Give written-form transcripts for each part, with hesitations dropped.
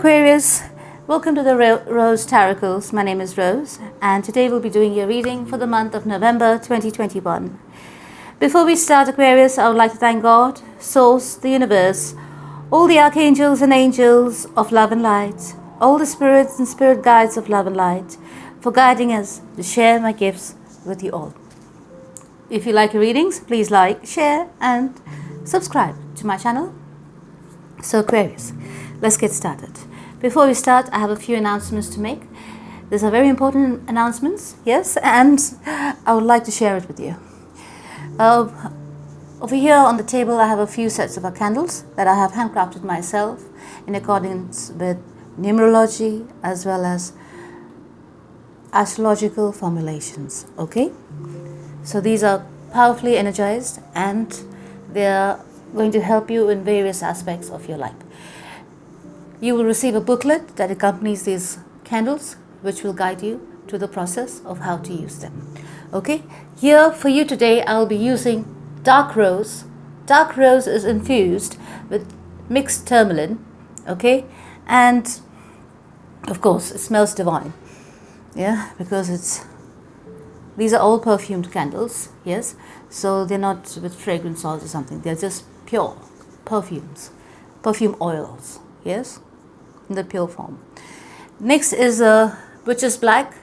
Aquarius, welcome to the Rose Tarot. My name is Rose, and today we'll be doing your reading for the month of November 2021. Before we start, Aquarius, I would like to thank God, Source, the universe, all the archangels and angels of love and light, all the spirits and spirit guides of love and light, for guiding us to share my gifts with you all. If you like your readings, please like, share, and subscribe to my channel. So Aquarius, let's get started. Before we start, I have a few announcements to make. These are very important announcements, yes, and I would like to share it with you. Over here on the table, I have a few sets of candles that I have handcrafted myself in accordance with Numerology as well as astrological formulations. Okay, so these are powerfully energized and they are going to help you in various aspects of your life. You will receive a booklet that accompanies these candles, which will guide you to the process of how to use them. Okay, here for you today, I'll be using dark rose. Dark rose is infused with mixed tourmaline, okay, and of course it smells divine, yeah, because these are all perfumed candles, yes, so they're not with fragrance oils or something, they're just pure perfumes, perfume oils, yes, in the pure form. Next is witch's black.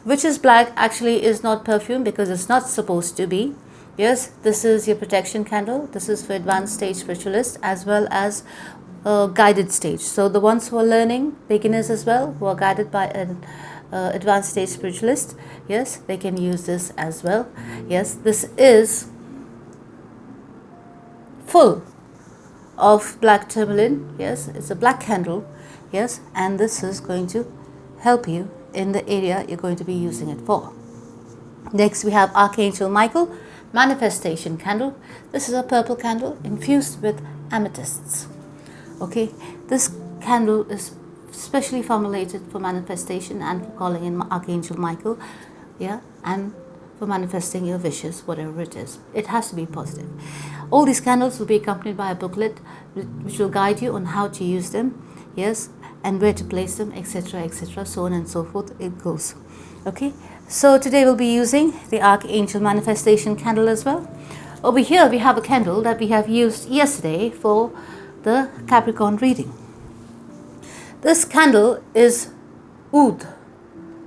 Witch's black actually is not perfume because it's not supposed to be. Yes, this is your protection candle. This is for advanced stage spiritualists as well as guided stage. So the ones who are learning, beginners as well, who are guided by an advanced stage spiritualist, yes, they can use this as well. Yes, this is full of black tourmaline. Yes, it's a black candle. Yes, and this is going to help you in the area you're going to be using it for. Next we have Archangel Michael manifestation candle. This is a purple candle infused with amethysts. Okay, this candle is specially formulated for manifestation and for calling in Archangel Michael, yeah, and for manifesting your wishes, whatever it is. It has to be positive. All these candles will be accompanied by a booklet which will guide you on how to use them, yes, and where to place them, etc., etc., so on and so forth it goes. Okay, so today we'll be using the Archangel manifestation candle as well. Over here we have a candle that we have used yesterday for the Capricorn reading. This candle is oud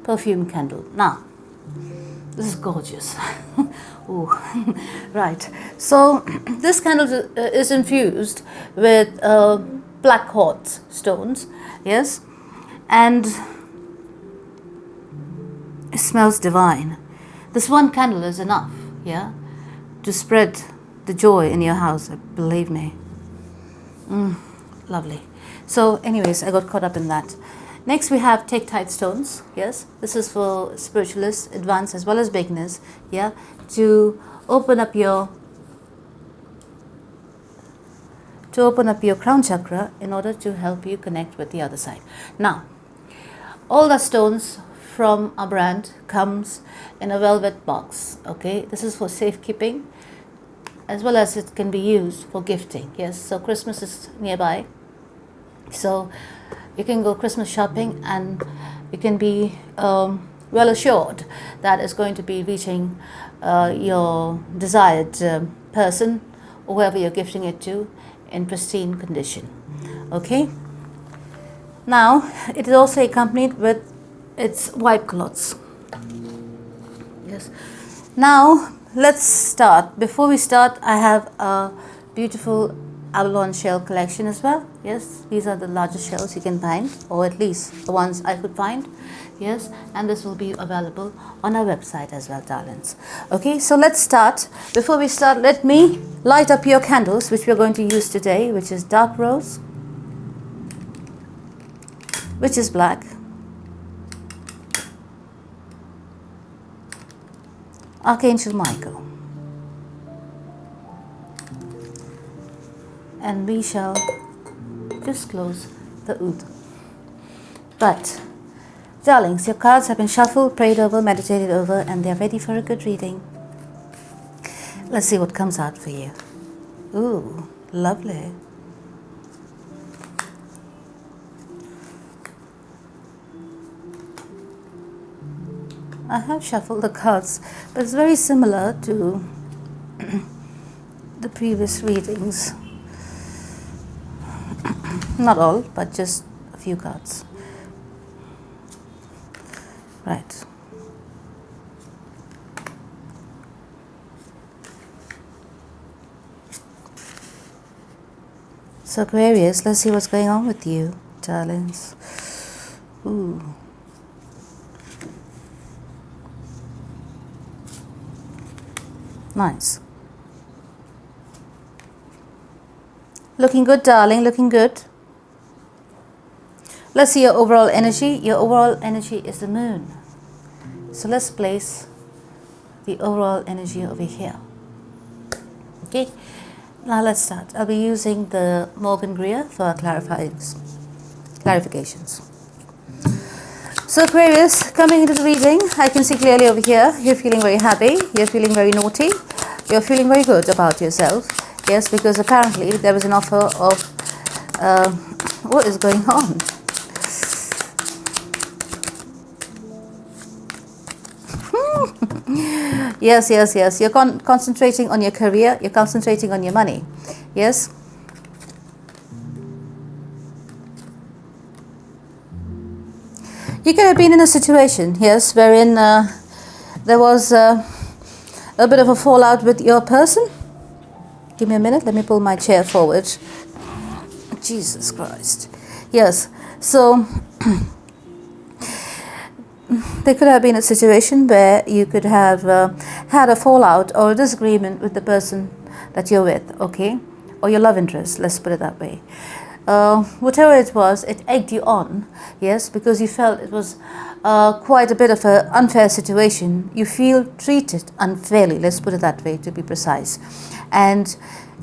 perfume candle. Now this is gorgeous. Ooh. Right, so this candle is infused with black quartz stones, yes, and it smells divine. This one candle is enough, yeah, to spread the joy in your house, believe me. Lovely. So anyways, I got caught up in that. Next we have Tektite stones. Yes, this is for spiritualists, advanced as well as beginners, yeah, to open up your crown chakra in order to help you connect with the other side. Now, all the stones from our brand comes in a velvet box. Okay, this is for safekeeping as well as it can be used for gifting. Yes, so Christmas is nearby, so you can go Christmas shopping and you can be well assured that it's going to be reaching your desired person or whoever you're gifting it to in pristine condition. Okay, now it is also accompanied with its white cloths. Yes, now let's start. Before we start, I have a beautiful abalone shell collection as well. Yes, these are the largest shells you can find, or at least the ones I could find. Yes, and this will be available on our website as well, darlings. Okay, so let's start. Before we start, let me light up your candles which we're going to use today, which is dark rose, which is black, Archangel Michael, and we shall just close the oud. But darlings, your cards have been shuffled, prayed over, meditated over, and they're ready for a good reading. Let's see what comes out for you. Ooh, lovely. I have shuffled the cards, but it's very similar to the previous readings. Not all, but just a few cards. Right. So Aquarius, let's see what's going on with you, darlings. Ooh. Nice. Looking good, darling, looking good. Let's see your overall energy. Your overall energy is the moon. So let's place the overall energy over here. Okay, now let's start. I'll be using the Morgan Greer for our clarifications. So Aquarius, coming into the reading, I can see clearly over here, you're feeling very happy, you're feeling very naughty, you're feeling very good about yourself. Yes, because apparently there was an offer of what is going on? Yes. You're concentrating on your career, you're concentrating on your money. Yes. You could have been in a situation, yes, wherein there was a bit of a fallout with your person. Give me a minute, let me pull my chair forward. Jesus Christ. Yes, so there could have been a situation where you could have had a fallout or a disagreement with the person that you're with, okay? Or your love interest, let's put it that way. Whatever it was, it egged you on, yes, because you felt it was quite a bit of an unfair situation. You feel treated unfairly, let's put it that way to be precise. And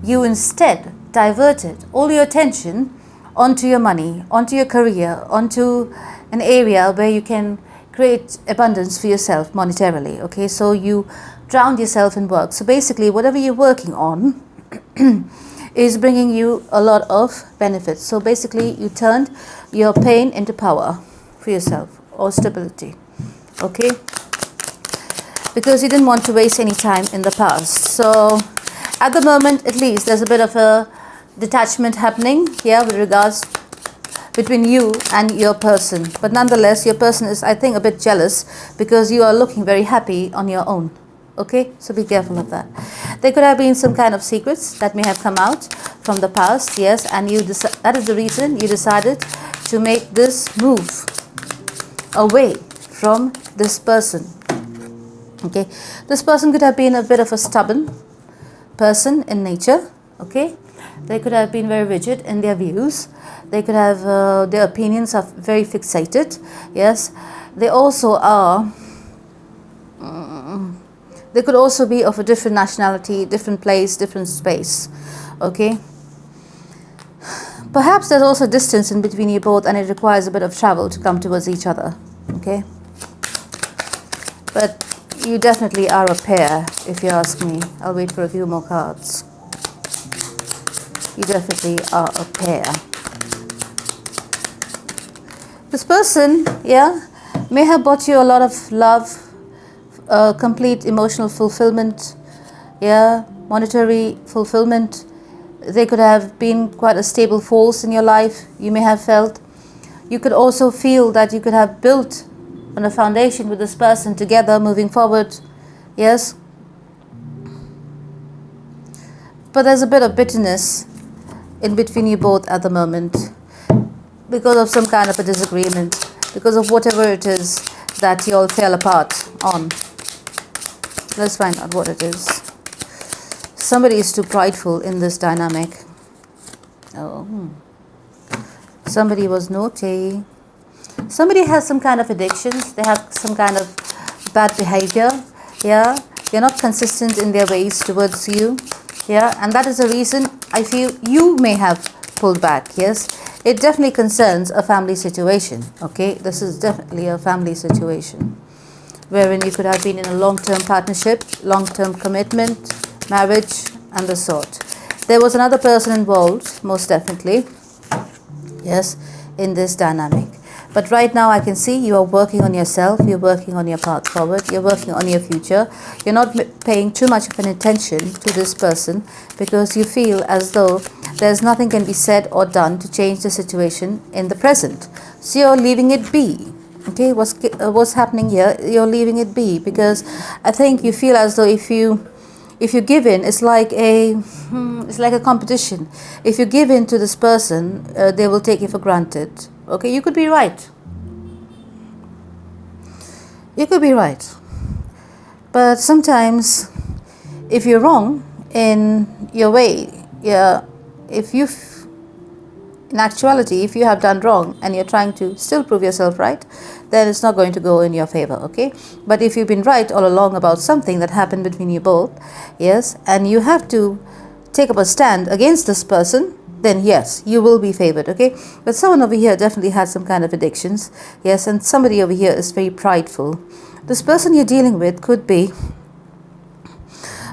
you instead diverted all your attention onto your money, onto your career, onto an area where you can create abundance for yourself monetarily, okay? So you drowned yourself in work. So basically, whatever you're working on is bringing you a lot of benefits. So basically, you turned your pain into power for yourself or stability, okay? Because you didn't want to waste any time in the past. So at the moment, at least, there's a bit of a detachment happening here with regards between you and your person. But nonetheless, your person is, I think, a bit jealous because you are looking very happy on your own. Okay, so be careful of that. There could have been some kind of secrets that may have come out from the past, yes, and that is the reason you decided to make this move away from this person. Okay, this person could have been a bit of a stubborn person in nature. Okay, they could have been very rigid in their views. They could have their opinions are very fixated. Yes, they also are. They could also be of a different nationality, different place, different space. Okay. Perhaps there's also distance in between you both, and it requires a bit of travel to come towards each other. Okay. But you definitely are a pair, if you ask me. I'll wait for a few more cards. You definitely are a pair. This person, yeah, may have brought you a lot of love, complete emotional fulfillment, yeah, monetary fulfillment. They could have been quite a stable force in your life, you may have felt. You could also feel that you could have built on a foundation with this person together moving forward, yes. But there's a bit of bitterness in between you both at the moment because of some kind of a disagreement, because of whatever it is that you all fell apart on. Let's find out what it is. Somebody is too prideful in this dynamic. Somebody was naughty. Somebody has some kind of addictions. They have some kind of bad behavior. Yeah, they're not consistent in their ways towards you. Yeah, and that is the reason I feel you may have pulled back. Yes, it definitely concerns a family situation. Okay, this is definitely a family situation wherein you could have been in a long-term partnership, long-term commitment, marriage, and the sort. There was another person involved, most definitely, yes, in this dynamic. But right now I can see you are working on yourself, you're working on your path forward, you're working on your future. You're not paying too much of an attention to this person because you feel as though there's nothing can be said or done to change the situation in the present. So you're leaving it be. Okay, what's happening here? You're leaving it be because I think you feel as though if you give in, it's like a competition. If you give in to this person, they will take you for granted. Okay, you could be right. You could be right. But sometimes, if you're wrong in your way, yeah, in actuality, if you have done wrong and you're trying to still prove yourself right, then it's not going to go in your favor, okay? But if you've been right all along about something that happened between you both, yes, and you have to take up a stand against this person, then yes, you will be favored, okay? But someone over here definitely has some kind of addictions, yes, and somebody over here is very prideful. This person you're dealing with could be,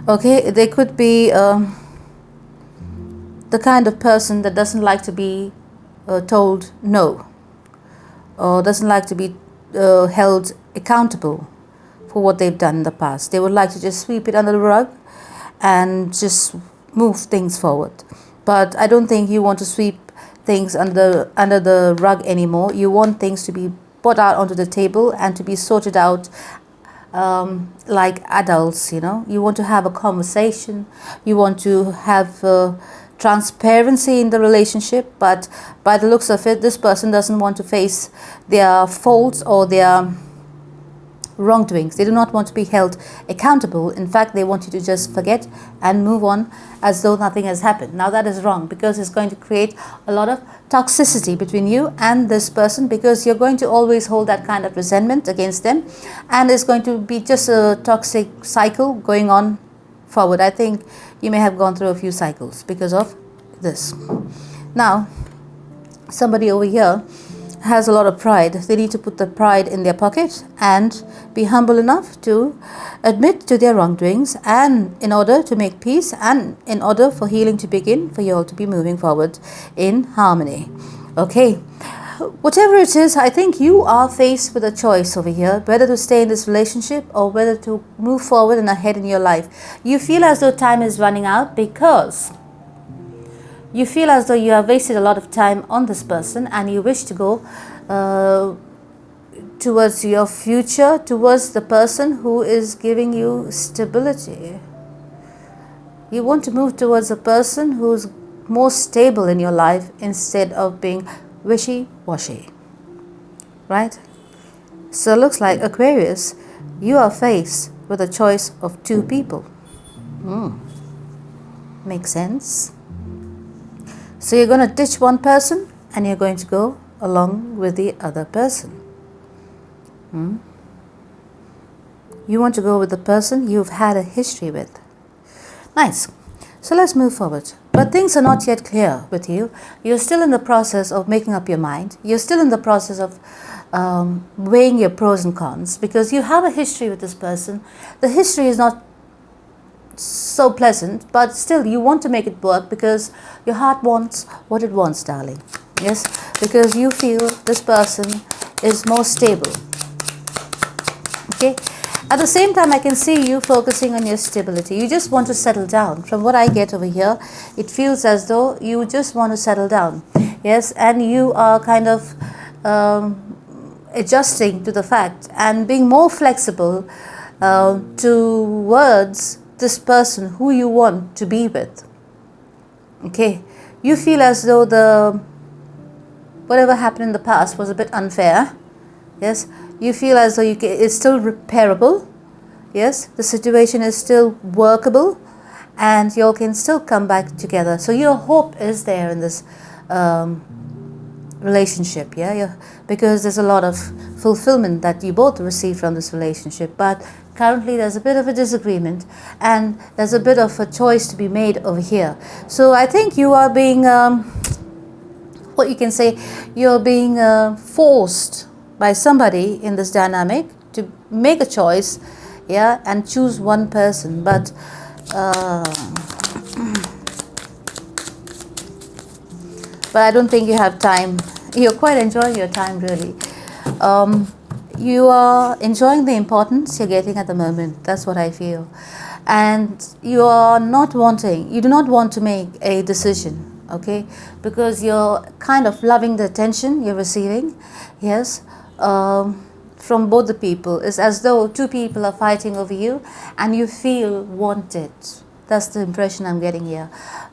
okay, they could be the kind of person that doesn't like to be told no, or doesn't like to be held accountable for what they've done in the past. They would like to just sweep it under the rug and just move things forward. But I don't think you want to sweep things under the rug anymore. You want things to be brought out onto the table and to be sorted out like adults, you know. You want to have a conversation. You want to have transparency in the relationship, but by the looks of it, this person doesn't want to face their faults or their wrongdoings. They do not want to be held accountable. In fact, they want you to just forget and move on as though nothing has happened. Now that is wrong because it's going to create a lot of toxicity between you and this person, because you're going to always hold that kind of resentment against them, and it's going to be just a toxic cycle going on forward. I think you may have gone through a few cycles because of this. Now, somebody over here has a lot of pride. They need to put the pride in their pocket and be humble enough to admit to their wrongdoings, and in order to make peace and in order for healing to begin, for you all to be moving forward in harmony. Okay, whatever it is, I think you are faced with a choice over here, whether to stay in this relationship or whether to move forward and ahead in your life. You feel as though time is running out because you feel as though you have wasted a lot of time on this person, and you wish to go towards your future, towards the person who is giving you stability. You want to move towards a person who's more stable in your life instead of being wishy-washy, right? So it looks like, Aquarius, you are faced with a choice of two people. Makes sense? So you're going to ditch one person and you're going to go along with the other person. You want to go with the person you've had a history with. Nice. So let's move forward. But things are not yet clear with you. You're still in the process of making up your mind. You're still in the process of weighing your pros and cons, because you have a history with this person. The history is not so pleasant, but still you want to make it work because your heart wants what it wants, darling. Yes, because you feel this person is more stable. Okay. At the same time, I can see you focusing on your stability. You just want to settle down. From what I get over here, it feels as though you just want to settle down. Yes, and you are kind of adjusting to the fact and being more flexible towards this person who you want to be with. Okay, you feel as though whatever happened in the past was a bit unfair. Yes, you feel as though it's still repairable. Yes, the situation is still workable, and you all can still come back together. So your hope is there in this relationship, because there's a lot of fulfillment that you both receive from this relationship. But currently there's a bit of a disagreement, and there's a bit of a choice to be made over here. So I think you are being, what you can say, you're being forced by somebody in this dynamic to make a choice, and choose one person. But I don't think you have time. You're quite enjoying your time, really. You are enjoying the importance you're getting at the moment. That's what I feel. And you do not want to make a decision, okay? Because you're kind of loving the attention you're receiving, yes, from both the people. It's as though two people are fighting over you and you feel wanted. That's the impression I'm getting here.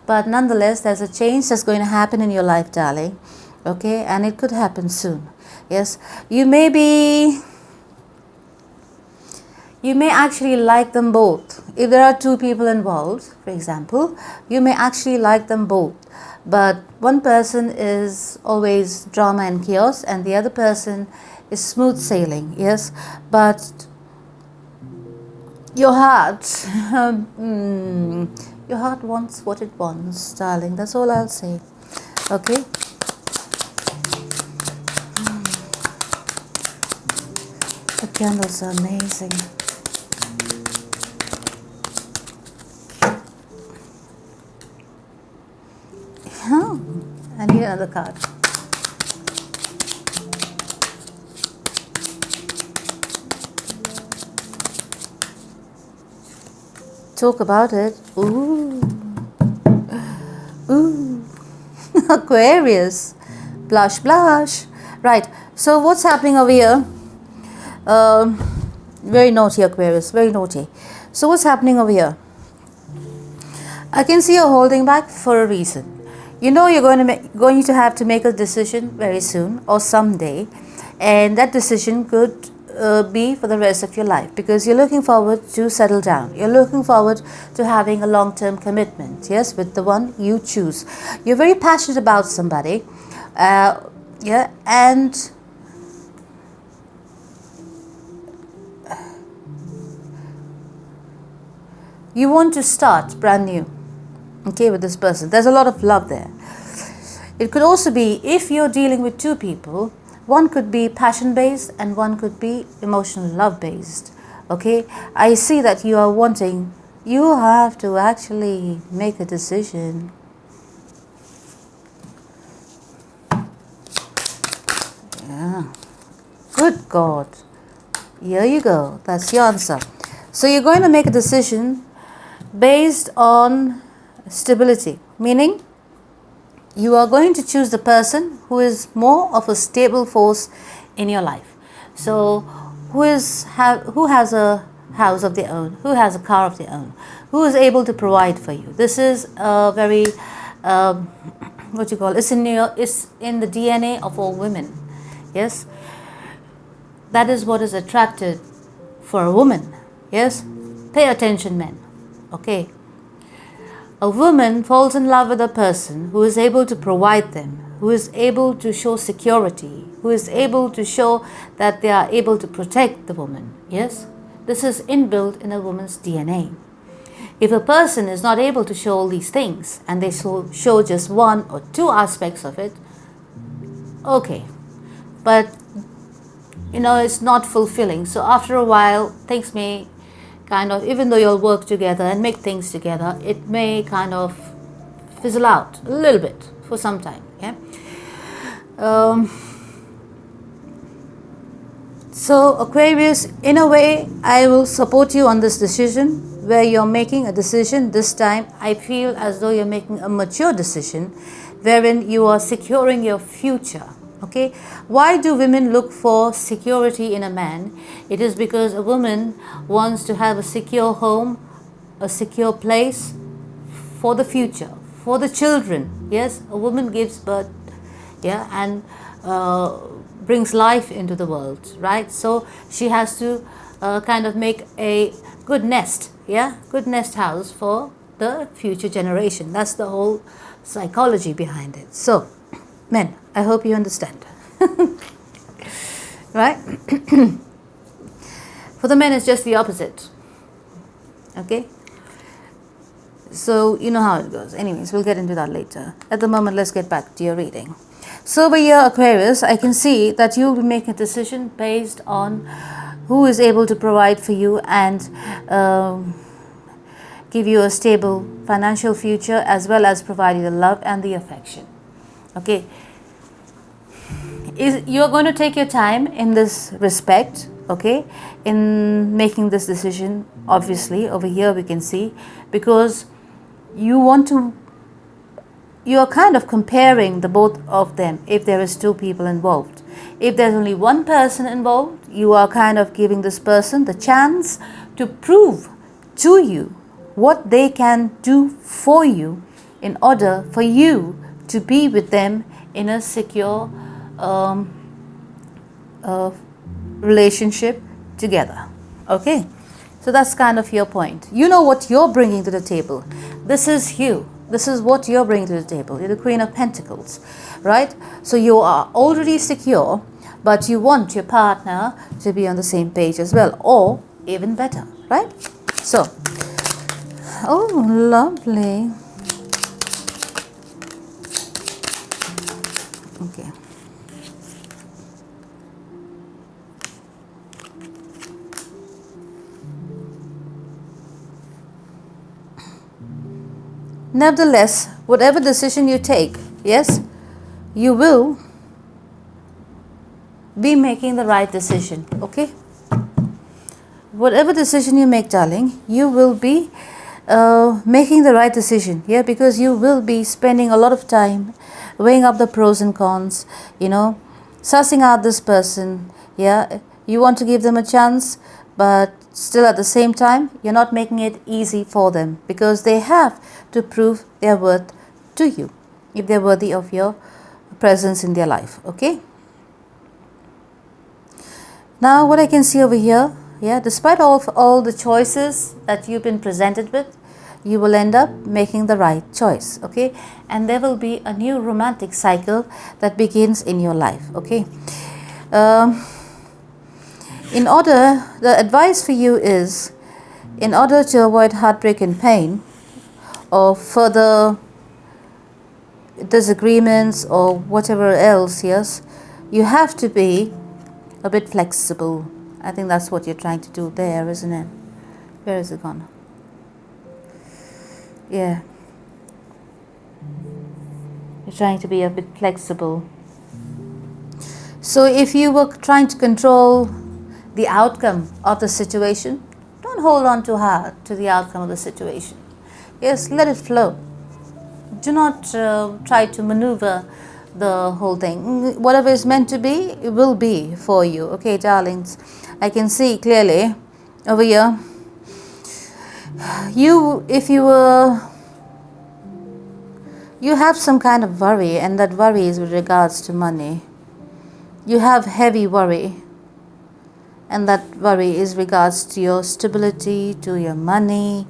But nonetheless, there's a change that's going to happen in your life, darling, okay? And it could happen soon. Yes, you may actually like them both. If there are two people involved, for example, you may actually like them both. But one person is always drama and chaos and the other person is smooth sailing, yes. But your heart, your heart wants what it wants, darling. That's all I'll say, okay? The candles are amazing. Oh, I need another card. Talk about it. Ooh. Ooh. Aquarius. Blush, blush. Right. So what's happening over here? Very naughty, Aquarius. Very naughty. So what's happening over here? I can see you're holding back for a reason. You know you're going to have to make a decision very soon or someday, and that decision could be for the rest of your life, because you're looking forward to settle down. You're looking forward to having a long-term commitment, yes, with the one you choose. You're very passionate about somebody, yeah, and you want to start brand new, okay, with this person. There's a lot of love there. It could also be, if you're dealing with two people, one could be passion based and one could be emotional love based, okay. I see that you are wanting, you have to actually make a decision. Yeah, good God, here you go, that's your answer. So you're going to make a decision based on stability, meaning you are going to choose the person who is more of a stable force in your life. So who has a house of their own, who has a car of their own, who is able to provide for you. This is a very what you call, it's in the DNA of all women. Yes, that is what is attracted for a woman. Yes, pay attention, men. Okay. A woman falls in love with a person who is able to provide them, who is able to show security, who is able to show that they are able to protect the woman. Yes, this is inbuilt in a woman's DNA. If a person is not able to show all these things and they show just one or two aspects of it, okay, but it's not fulfilling. So after a while, things may kind of, even though you'll work together and make things together, it may kind of fizzle out a little bit for some time. Okay. So Aquarius, in a way, I will support you on this decision where you're making a decision. This time I feel as though you're making a mature decision wherein you are securing your future. Okay, why do women look for security in a man? It is because a woman wants to have a secure home, a secure place for the future, for the children. Yes, a woman gives birth, yeah, and brings life into the world, right? So she has to kind of make a good nest, yeah, good nest house for the future generation. That's the whole psychology behind it. So, men, I hope you understand. Right? For the men, it's just the opposite. Okay? So, you know how it goes. Anyways, we'll get into that later. At the moment, let's get back to your reading. So, over here, Aquarius, I can see that you'll be making a decision based on who is able to provide for you and give you a stable financial future, as well as provide you the love and the affection. Okay. you're going to take your time in this respect, okay, in making this decision. Obviously over here we can see, because you want to, you're kind of comparing the both of them. If there is two people involved, if there's only one person involved, you are kind of giving this person the chance to prove to you what they can do for you in order for you to be with them in a secure relationship together. Okay, so that's kind of your point. You know what you're bringing to the table. This is you. This is what you're bringing to the table. You're the Queen of Pentacles, right? So you are already secure, but you want your partner to be on the same page as well, or even better, right? So, oh, lovely. Okay. Nevertheless, whatever decision you take, yes, you will be making the right decision, okay? Whatever decision you make, darling, you will be making the right decision, yeah, because you will be spending a lot of time weighing up the pros and cons, you know, sussing out this person, yeah. You want to give them a chance, but still at the same time, you're not making it easy for them, because they have to prove their worth to you, if they're worthy of your presence in their life, okay? Now what I can see over here, yeah, despite all the choices that you've been presented with, you will end up making the right choice, okay? And there will be a new romantic cycle that begins in your life, okay? The advice for you is, in order to avoid heartbreak and pain, or further disagreements or whatever else, yes, you have to be a bit flexible. I think that's what you're trying to do there, isn't it? Where is it gone? Yeah. You're trying to be a bit flexible. So if you were trying to control the outcome of the situation, don't hold on too hard to the outcome of the situation. Yes, let it flow. Do not try to maneuver the whole thing. Whatever is meant to be, it will be for you. Okay, darlings, I can see clearly over here. You have some kind of worry, and that worry is with regards to money. You have heavy worry, and that worry is regards to your stability, to your money.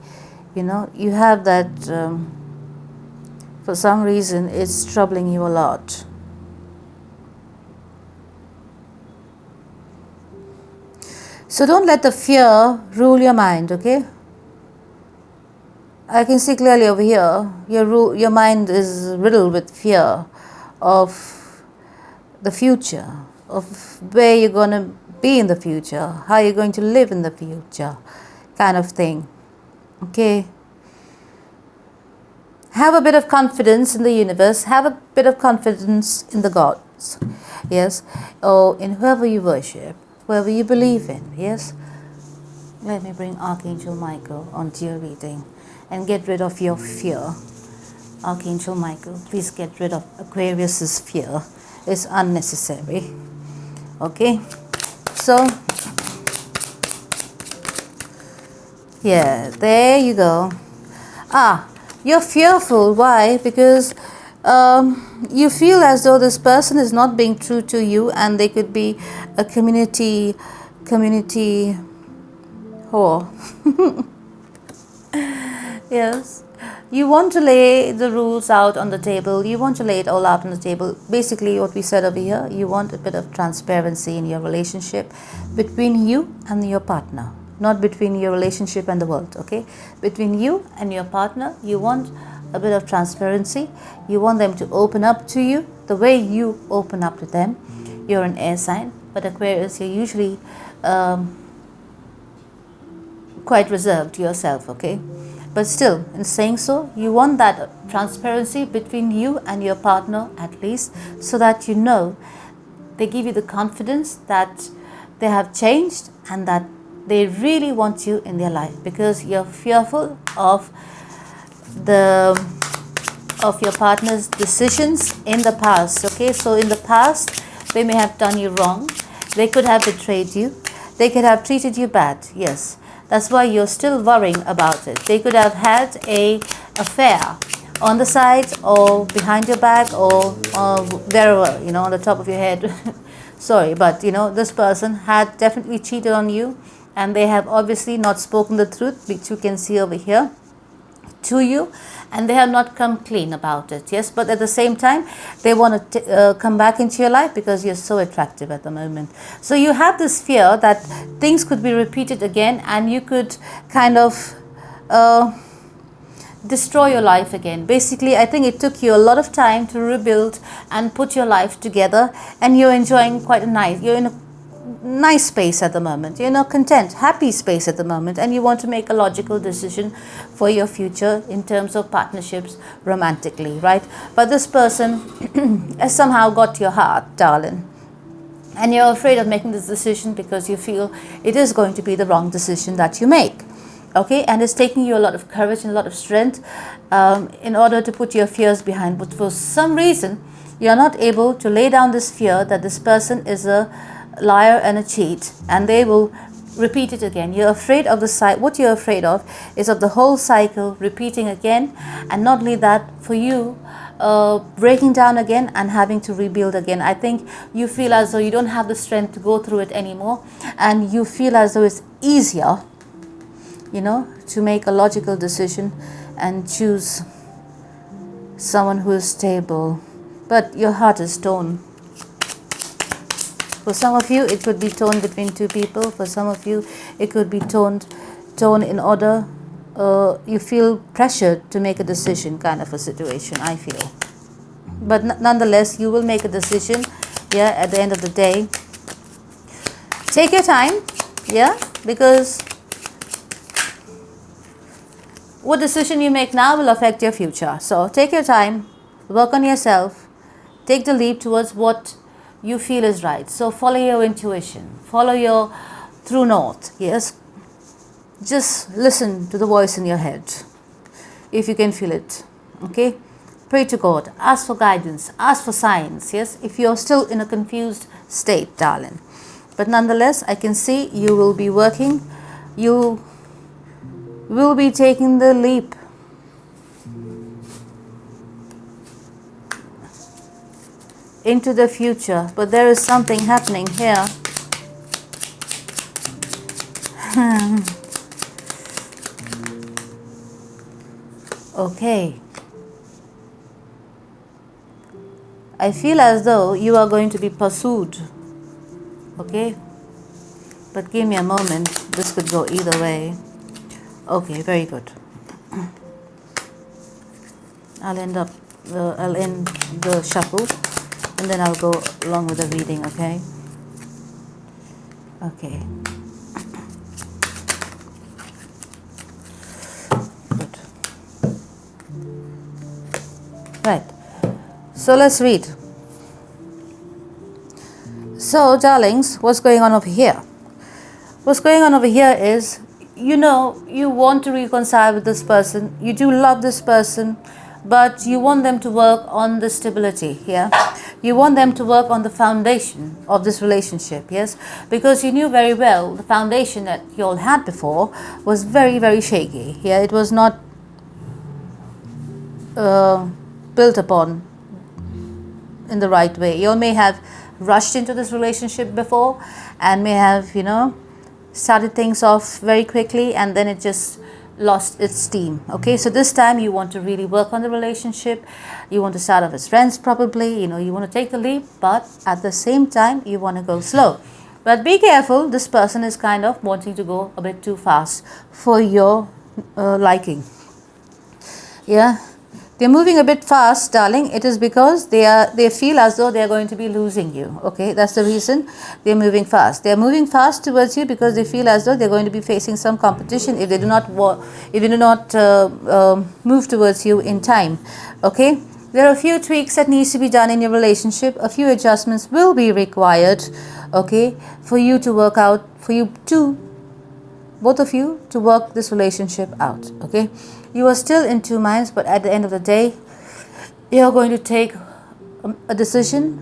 You know, you have that, for some reason it's troubling you a lot. So don't let the fear rule your mind, okay? I can see clearly over here, your mind is riddled with fear of the future, of where you're going to be in the future, how you're going to live in the future, kind of thing. Okay? Have a bit of confidence in the universe, have a bit of confidence in the gods, yes, or in whoever you worship, whoever you believe in, yes. Let me bring Archangel Michael onto your reading and get rid of your fear. Archangel Michael, please get rid of Aquarius's fear. It's unnecessary. Okay, so yeah, there you go. You're fearful. Why? Because you feel as though this person is not being true to you, and they could be a community whore. Yes. You want to lay the rules out on the table. You want to lay it all out on the table. Basically, what we said over here, you want a bit of transparency in your relationship between you and your partner. Not between your relationship and the world, okay? Between you and your partner, you want a bit of transparency. You want them to open up to you the way you open up to them. You're an air sign, but Aquarius, you're usually quite reserved to yourself, okay? But still, in saying so, you want that transparency between you and your partner, at least, so that you know they give you the confidence that they have changed and that they really want you in their life, because you're fearful of your partner's decisions in the past. Okay, so in the past they may have done you wrong, they could have betrayed you, they could have treated you bad. Yes, that's why you're still worrying about it. They could have had a affair on the side or behind your back or wherever, you know, on the top of your head. Sorry, but you know, this person had definitely cheated on you, and they have obviously not spoken the truth, which you can see over here, to you, and they have not come clean about it. Yes, but at the same time they want to come back into your life because you're so attractive at the moment. So you have this fear that things could be repeated again, and you could kind of destroy your life again. Basically, I think it took you a lot of time to rebuild and put your life together, and you're enjoying you're in a nice space at the moment, you're in a content, happy space at the moment, and you want to make a logical decision for your future in terms of partnerships romantically, right? But this person has somehow got your heart, darling, and you're afraid of making this decision because you feel it is going to be the wrong decision that you make. Okay, and it's taking you a lot of courage and a lot of strength in order to put your fears behind, but for some reason you're not able to lay down this fear that this person is a liar and a cheat, and they will repeat it again. You're afraid of what you're afraid of is of the whole cycle repeating again, and not only that, for you breaking down again and having to rebuild again. I think you feel as though you don't have the strength to go through it anymore, and you feel as though it's easier, you know, to make a logical decision and choose someone who is stable. But your heart is torn. For some of you, it could be torn between two people. For some of you, it could be torn in order, you feel pressured to make a decision, kind of a situation, I feel. But nonetheless, you will make a decision, yeah, at the end of the day. Take your time, yeah, because what decision you make now will affect your future. So take your time, work on yourself, take the leap towards what you feel is right. So follow your intuition, follow your true north. Yes, just listen to the voice in your head if you can feel it. Okay, pray to God, ask for guidance, ask for signs. Yes, if you're still in a confused state, darling. But nonetheless, I can see you will be working, you will be taking the leap. Into the future, but there is something happening here. Okay. I feel as though you are going to be pursued. Okay? But give me a moment. This could go either way. Okay, very good. I'll end the shuffle, and then I'll go along with the reading, okay? Okay. Good. Right. So let's read. So, darlings, what's going on over here? What's going on over here is, you know, you want to reconcile with this person. You do love this person, but you want them to work on the stability, yeah? You want them to work on the foundation of this relationship, yes? Because you knew very well the foundation that you all had before was very, very shaky, yeah? It was not built upon in the right way. You all may have rushed into this relationship before and may have, you know, started things off very quickly, and then it just lost its steam. Okay, so this time you want to really work on the relationship. You want to start off as friends, probably, you know, you want to take the leap, but at the same time you want to go slow. But be careful, this person is kind of wanting to go a bit too fast for your liking. Yeah, they're moving a bit fast, darling. It is because they feel as though they are going to be losing you. Okay, that's the reason they're moving fast. They're moving fast towards you because they feel as though they're going to be facing some competition if they do not move towards you in time. Okay, There are a few tweaks that needs to be done in your relationship. A few adjustments will be required, okay, for you to work out, for you to, both of you, to work this relationship out, okay. You are still in two minds, but at the end of the day, you're going to take a decision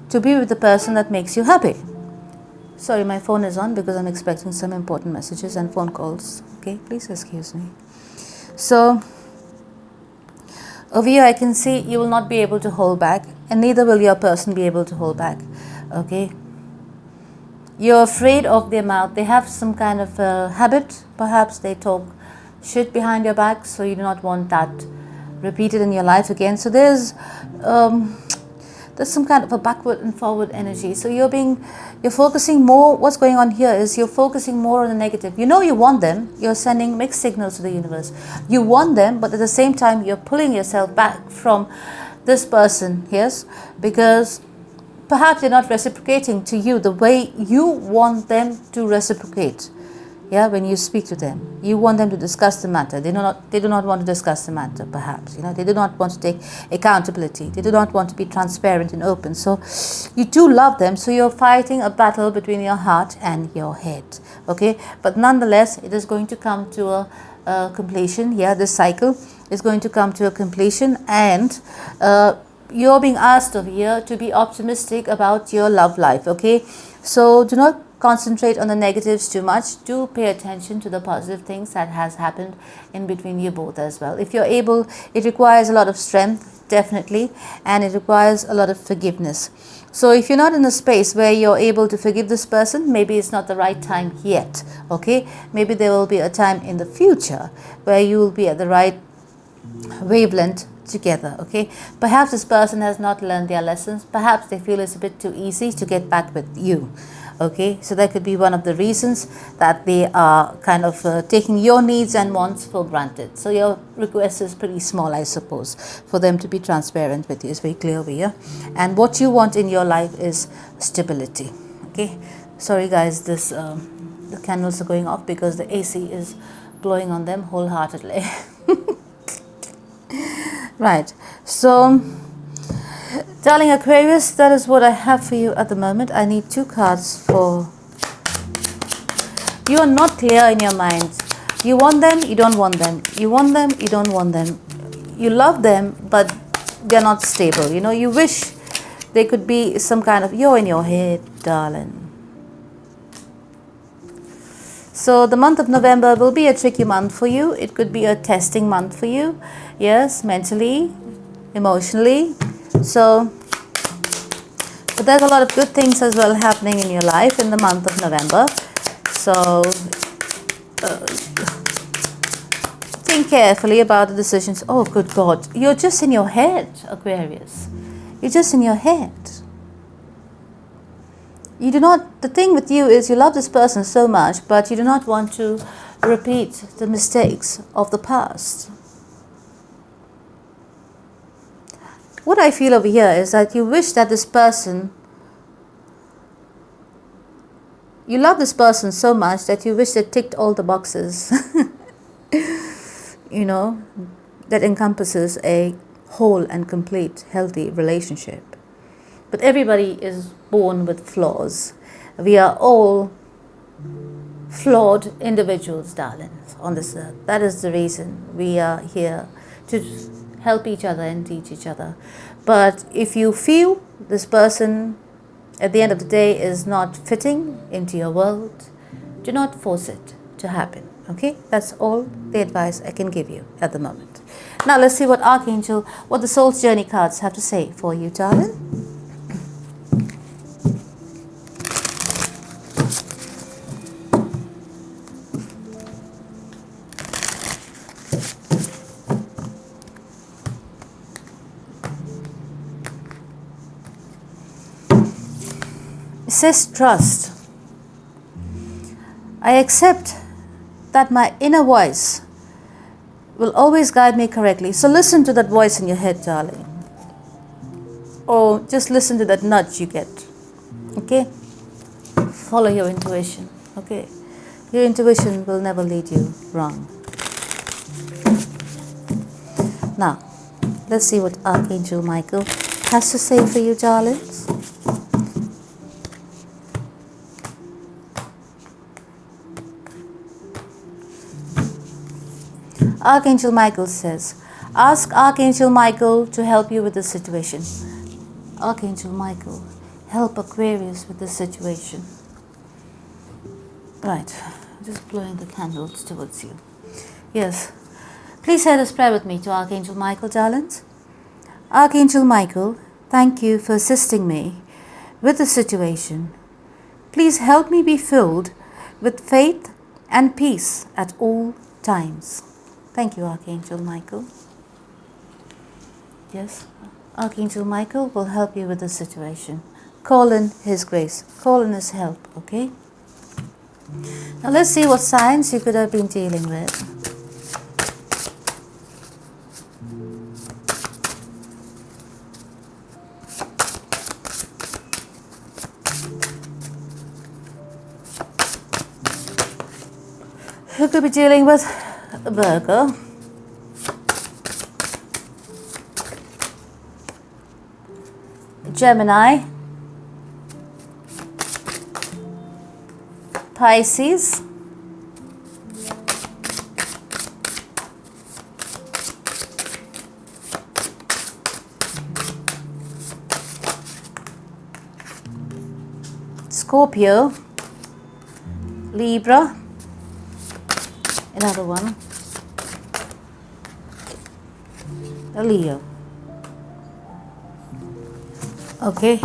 to be with the person that makes you happy. Sorry, my phone is on because I'm expecting some important messages and phone calls. Okay, please excuse me. So, over here I can see you will not be able to hold back, and neither will your person be able to hold back. Okay. You're afraid of their mouth. They have some kind of habit. Perhaps they talk shit behind your back, so you do not want that repeated in your life again. So there's some kind of a backward and forward energy. So you're focusing more. What's going on here is you're focusing more on the negative. You know you want them. You're sending mixed signals to the universe. You want them, but at the same time you're pulling yourself back from this person. Yes, because perhaps they're not reciprocating to you the way you want them to reciprocate. Yeah, when you speak to them, you want them to discuss the matter. They do not want to discuss the matter, perhaps. They do not want to take accountability. They do not want to be transparent and open. So you do love them. So you're fighting a battle between your heart and your head. Okay, but nonetheless, it is going to come to a completion. Yeah, this cycle is going to come to a completion, and you're being asked over here to be optimistic about your love life. Okay, so do not concentrate on the negatives too much. Do pay attention to the positive things that has happened in between you both as well. If you're able, it requires a lot of strength, definitely, and it requires a lot of forgiveness. So if you're not in a space where you're able to forgive this person, maybe it's not the right time yet. Okay, maybe there will be a time in the future where you will be at the right wavelength together. Okay, perhaps this person has not learned their lessons. Perhaps they feel it's a bit too easy to get back with you. Okay, so that could be one of the reasons that they are kind of taking your needs and wants for granted. So your request is pretty small, I suppose, for them to be transparent with you. It's very clear over here. And what you want in your life is stability. Okay, sorry guys, the candles are going off because the AC is blowing on them wholeheartedly. Right, so darling Aquarius, that is what I have for you at the moment. I need two cards for... You are not clear in your mind. You want them, you don't want them. You want them, you don't want them. You love them, but they're not stable. You wish they could be some kind of... You're in your head, darling. So the month of November will be a tricky month for you. It could be a testing month for you. Yes, mentally, emotionally. So, but there's a lot of good things as well happening in your life in the month of November. So, think carefully about the decisions. Oh, good God. You're just in your head, Aquarius. You're just in your head. You do not, the thing with you is you love this person so much, but you do not want to repeat the mistakes of the past. What I feel over here is that you wish that this person, you love this person so much that you wish they ticked all the boxes, that encompasses a whole and complete, healthy relationship. But everybody is born with flaws. We are all flawed individuals, darlings, on this earth. That is the reason we are here, to help each other and teach each other. But if you feel this person at the end of the day is not fitting into your world, do not force it to happen. Okay, that's all the advice I can give you at the moment. Now let's see what the Soul's Journey cards have to say for you, darling. It says trust. I accept that my inner voice will always guide me correctly. So listen to that voice in your head, darling. Or just listen to that nudge you get. Okay? Follow your intuition. Okay? Your intuition will never lead you wrong. Now, Let's see what Archangel Michael has to say for you, darlings. Archangel Michael says, ask Archangel Michael to help you with the situation. Archangel Michael, help Aquarius with the situation. Right, just blowing the candles towards you. Yes, please say this prayer with me to Archangel Michael, darlings. Archangel Michael, thank you for assisting me with the situation. Please help me be filled with faith and peace at all times. Thank you, Archangel Michael. Yes, Archangel Michael will help you with the situation. Call in his grace. Call in his help, okay? Now let's see what signs you could have been dealing with. You could be dealing with Virgo, Gemini, Pisces, Scorpio, Libra, another one, a Leo. Okay,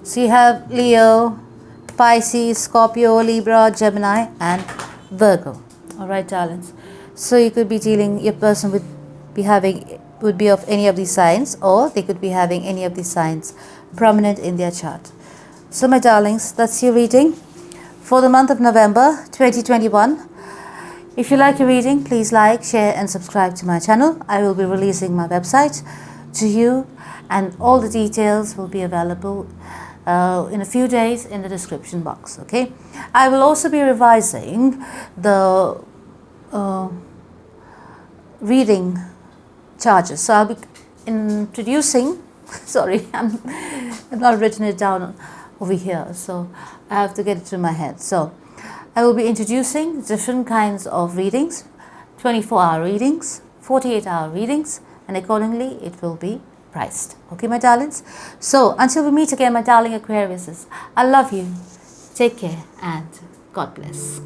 so you have Leo, Pisces, Scorpio, Libra, Gemini and Virgo. Alright, darlings. So you could be dealing, your person would be of any of these signs, or they could be having any of these signs prominent in their chart. So my darlings, that's your reading for the month of November 2021. If you like your reading, please like, share and subscribe to my channel. I will be releasing my website to you, and all the details will be available in a few days in the description box. Okay, I will also be revising the reading charges. So I'll be introducing sorry, I've not written it down over here, so I have to get it to my head. So I will be introducing different kinds of readings, 24-hour readings, 48-hour readings, and accordingly it will be priced. Okay, my darlings? So until we meet again, my darling Aquariuses, I love you. Take care and God bless.